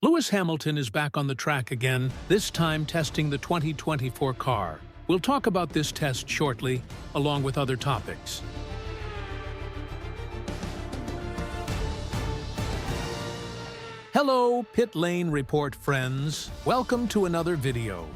Lewis Hamilton is back on the track again, this time testing the 2024 car. We'll talk about this test shortly, along with other topics. Hello, Pit Lane Report friends. Welcome to another video.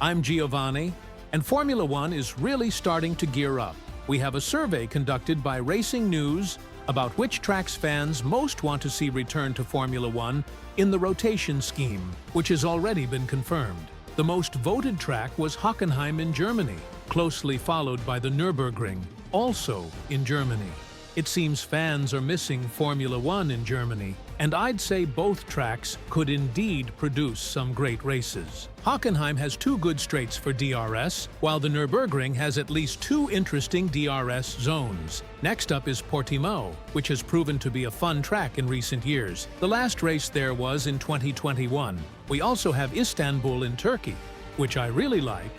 I'm Giovanni, and Formula One is really starting to gear up. We have a survey conducted by Racing News about which tracks fans most want to see return to Formula One in the rotation scheme, which has already been confirmed. The most voted track was Hockenheim in Germany, closely followed by the Nürburgring, also in Germany. It seems fans are missing Formula One in Germany, and I'd say both tracks could indeed produce some great races. Hockenheim has two good straights for DRS, while the Nürburgring has at least two interesting DRS zones. Next up is Portimao, which has proven to be a fun track in recent years. The last race there was in 2021. We also have Istanbul in Turkey, which I really like,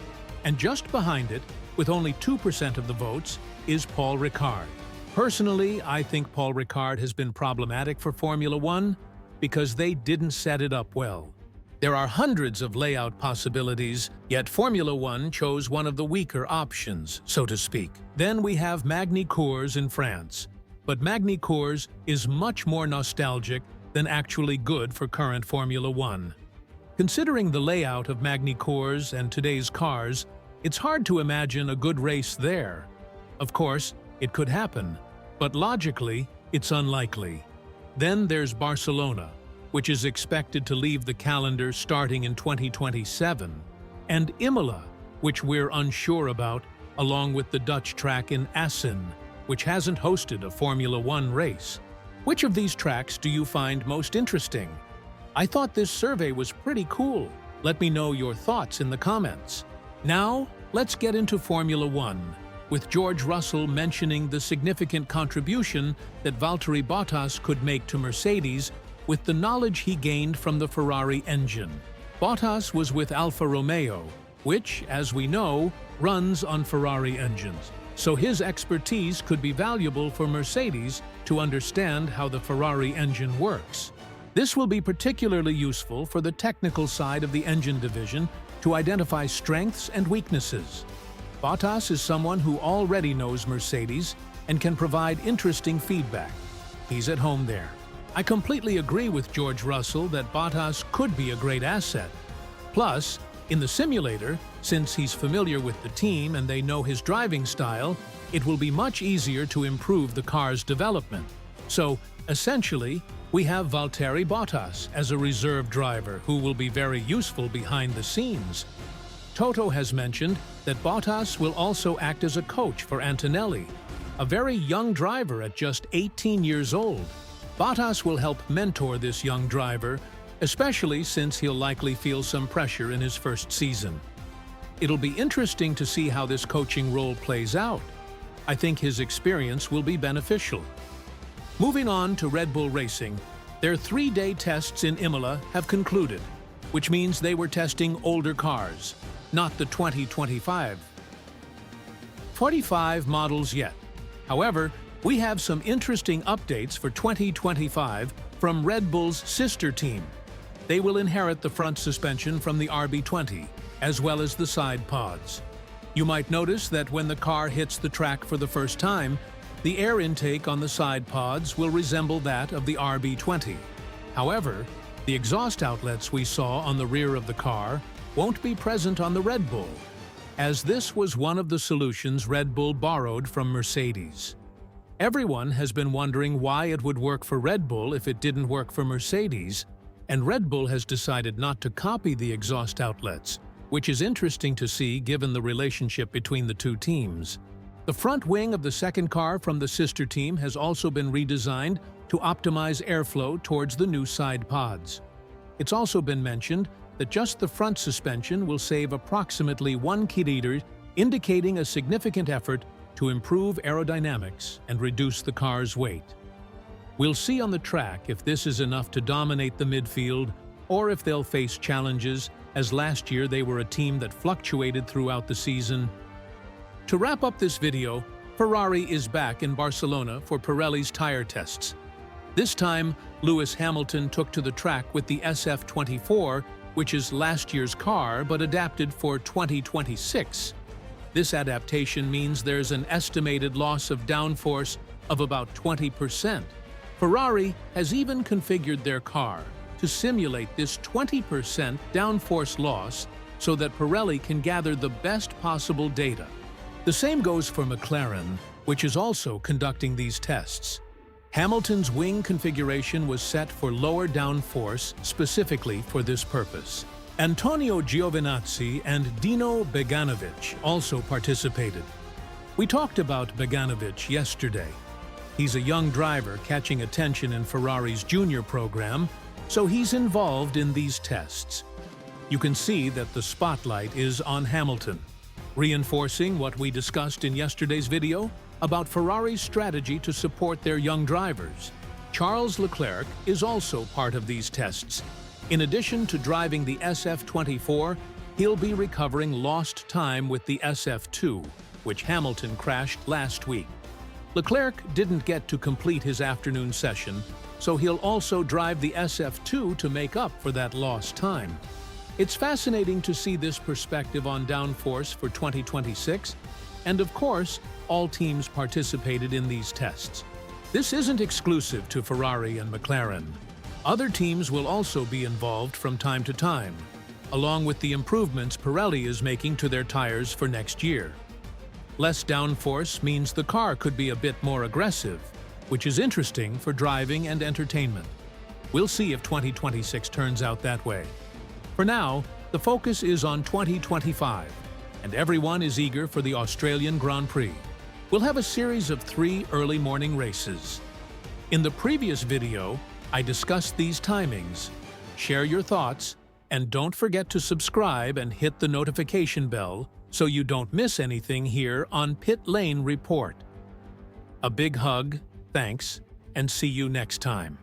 and just behind it, with only 2% of the votes, is Paul Ricard. Personally, I think Paul Ricard has been problematic for Formula One because they didn't set it up well. There are hundreds of layout possibilities, yet Formula One chose one of the weaker options, so to speak. Then we have Magny-Cours in France. But Magny-Cours is much more nostalgic than actually good for current Formula One. Considering the layout of Magny-Cours and today's cars, it's hard to imagine a good race there. Of course, it could happen, but logically, it's unlikely. Then there's Barcelona, which is expected to leave the calendar starting in 2027, and Imola, which we're unsure about, along with the Dutch track in Assen, which hasn't hosted a Formula One race. Which of these tracks do you find most interesting? I thought this survey was pretty cool. Let me know your thoughts in the comments. Now, let's get into Formula One, with George Russell mentioning the significant contribution that Valtteri Bottas could make to Mercedes with the knowledge he gained from the Ferrari engine. Bottas was with Alfa Romeo, which, as we know, runs on Ferrari engines, so his expertise could be valuable for Mercedes to understand how the Ferrari engine works. This will be particularly useful for the technical side of the engine division to identify strengths and weaknesses. Bottas is someone who already knows Mercedes and can provide interesting feedback. He's at home there. I completely agree with George Russell that Bottas could be a great asset. Plus, in the simulator, since he's familiar with the team and they know his driving style, it will be much easier to improve the car's development. So, essentially, we have Valtteri Bottas as a reserve driver who will be very useful behind the scenes. Toto has mentioned that Bottas will also act as a coach for Antonelli, a very young driver at just 18 years old. Bottas will help mentor this young driver, especially since he'll likely feel some pressure in his first season. It'll be interesting to see how this coaching role plays out. I think his experience will be beneficial. Moving on to Red Bull Racing, their 3-day tests in Imola have concluded, which means they were testing older cars, not the 2025 45 models yet. However, we have some interesting updates for 2025 from Red Bull's sister team. They will inherit the front suspension from the RB20, as well as the side pods. You might notice that when the car hits the track for the first time, the air intake on the side pods will resemble that of the RB20. However, the exhaust outlets we saw on the rear of the car won't be present on the Red Bull, as this was one of the solutions Red Bull borrowed from Mercedes. Everyone has been wondering why it would work for Red Bull if it didn't work for Mercedes, and Red Bull has decided not to copy the exhaust outlets, which is interesting to see given the relationship between the two teams. The front wing of the second car from the sister team has also been redesigned to optimize airflow towards the new side pods. It's also been mentioned that just the front suspension will save approximately 1 km, indicating a significant effort to improve aerodynamics and reduce the car's weight. We'll see on the track if this is enough to dominate the midfield or if they'll face challenges, as last year they were a team that fluctuated throughout the season. To wrap up this video, Ferrari is back in Barcelona for Pirelli's tire tests. This time, Lewis Hamilton took to the track with the SF24, which is last year's car but adapted for 2026. This adaptation means there's an estimated loss of downforce of about 20%. Ferrari has even configured their car to simulate this 20% downforce loss so that Pirelli can gather the best possible data. The same goes for McLaren, which is also conducting these tests. Hamilton's wing configuration was set for lower downforce specifically for this purpose. Antonio Giovinazzi and Dino Beganovic also participated. We talked about Beganovic yesterday. He's a young driver catching attention in Ferrari's junior program, so he's involved in these tests. You can see that the spotlight is on Hamilton, reinforcing what we discussed in yesterday's video about Ferrari's strategy to support their young drivers. Charles Leclerc is also part of these tests. In addition to driving the SF24, he'll be recovering lost time with the SF2, which Hamilton crashed last week. Leclerc didn't get to complete his afternoon session, so he'll also drive the SF2 to make up for that lost time. It's fascinating to see this perspective on downforce for 2026, and of course, all teams participated in these tests. This isn't exclusive to Ferrari and McLaren. Other teams will also be involved from time to time, along with the improvements Pirelli is making to their tires for next year. Less downforce means the car could be a bit more aggressive, which is interesting for driving and entertainment. We'll see if 2026 turns out that way. For now, the focus is on 2025, and everyone is eager for the Australian Grand Prix. We'll have a series of 3 early morning races. In the previous video, I discussed these timings. Share your thoughts, and don't forget to subscribe and hit the notification bell so you don't miss anything here on Pit Lane Report. A big hug, thanks, and see you next time.